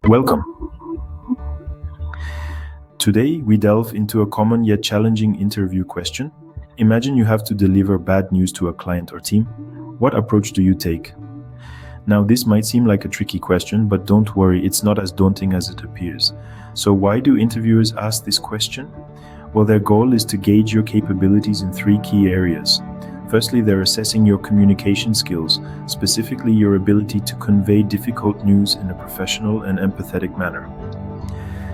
Welcome. Today, we delve into a common yet challenging interview question. Imagine you have to deliver bad news to a client or team. What approach do you take? Now, this might seem like a tricky question, but don't worry, it's not as daunting as it appears. So why do interviewers ask this question? Well, their goal is to gauge your capabilities in three key areas. Firstly, they're assessing your communication skills, specifically your ability to convey difficult news in a professional and empathetic manner.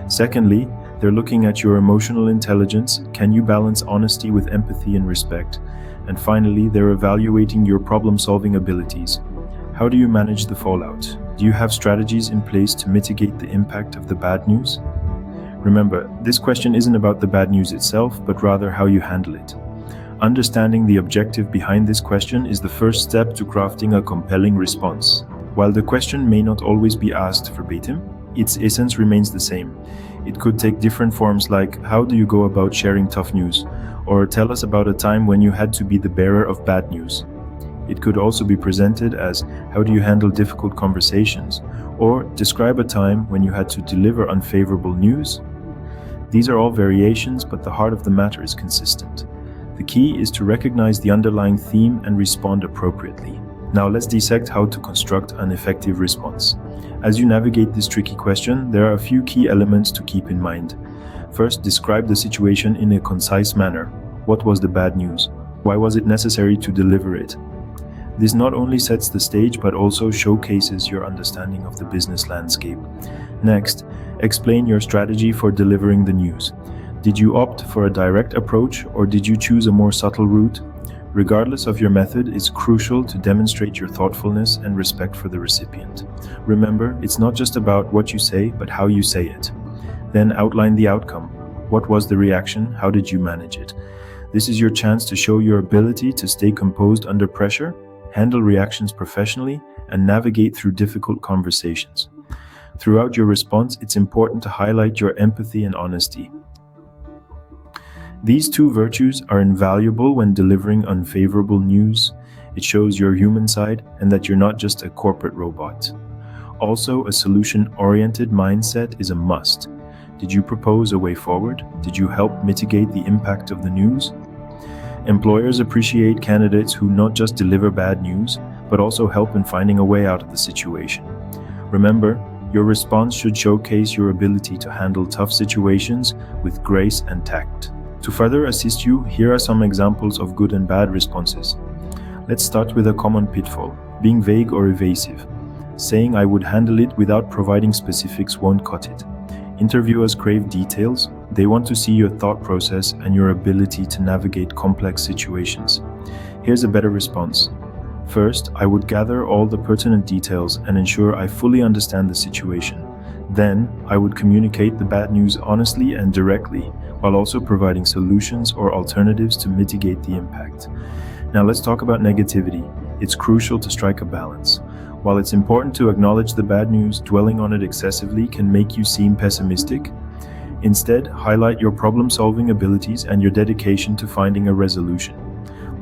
Secondly, they're looking at your emotional intelligence. Can you balance honesty with empathy and respect? And finally, they're evaluating your problem-solving abilities. How do you manage the fallout? Do you have strategies in place to mitigate the impact of the bad news? Remember, this question isn't about the bad news itself, but rather how you handle it. Understanding the objective behind this question is the first step to crafting a compelling response. While the question may not always be asked verbatim, its essence remains the same. It could take different forms like, how do you go about sharing tough news? Or tell us about a time when you had to be the bearer of bad news. It could also be presented as, how do you handle difficult conversations? Or describe a time when you had to deliver unfavorable news. These are all variations, but the heart of the matter is consistent. The key is to recognize the underlying theme and respond appropriately. Now let's dissect how to construct an effective response. As you navigate this tricky question, there are a few key elements to keep in mind. First, describe the situation in a concise manner. What was the bad news? Why was it necessary to deliver it? This not only sets the stage, but also showcases your understanding of the business landscape. Next, explain your strategy for delivering the news. Did you opt for a direct approach, or did you choose a more subtle route? Regardless of your method, it's crucial to demonstrate your thoughtfulness and respect for the recipient. Remember, it's not just about what you say, but how you say it. Then outline the outcome. What was the reaction? How did you manage it? This is your chance to show your ability to stay composed under pressure, handle reactions professionally, and navigate through difficult conversations. Throughout your response, it's important to highlight your empathy and honesty. These two virtues are invaluable when delivering unfavorable news. It shows your human side and that you're not just a corporate robot. Also, a solution-oriented mindset is a must. Did you propose a way forward? Did you help mitigate the impact of the news? Employers appreciate candidates who not just deliver bad news, but also help in finding a way out of the situation. Remember, your response should showcase your ability to handle tough situations with grace and tact. To further assist you, here are some examples of good and bad responses. Let's start with a common pitfall, being vague or evasive. Saying I would handle it without providing specifics won't cut it. Interviewers crave details. They want to see your thought process and your ability to navigate complex situations. Here's a better response. First, I would gather all the pertinent details and ensure I fully understand the situation. Then, I would communicate the bad news honestly and directly, while also providing solutions or alternatives to mitigate the impact. Now let's talk about negativity. It's crucial to strike a balance. While it's important to acknowledge the bad news, dwelling on it excessively can make you seem pessimistic. Instead, highlight your problem-solving abilities and your dedication to finding a resolution.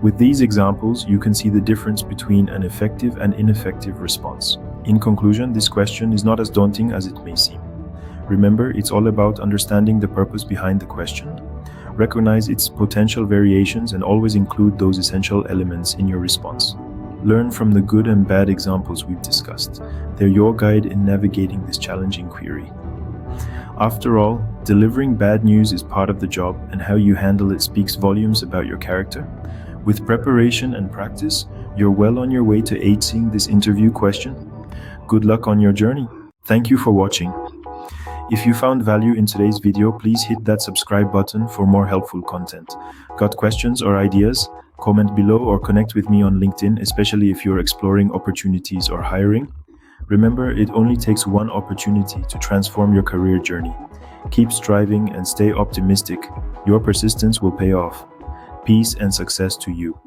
With these examples, you can see the difference between an effective and ineffective response. In conclusion, this question is not as daunting as it may seem. Remember, it's all about understanding the purpose behind the question. Recognize its potential variations and always include those essential elements in your response. Learn from the good and bad examples we've discussed. They're your guide in navigating this challenging query. After all, delivering bad news is part of the job, and how you handle it speaks volumes about your character. With preparation and practice, you're well on your way to acing this interview question. Good luck on your journey. Thank you for watching. If you found value in today's video, please hit that subscribe button for more helpful content. Got questions or ideas? Comment below or connect with me on LinkedIn, especially if you're exploring opportunities or hiring. Remember, it only takes one opportunity to transform your career journey. Keep striving and stay optimistic. Your persistence will pay off. Peace and success to you.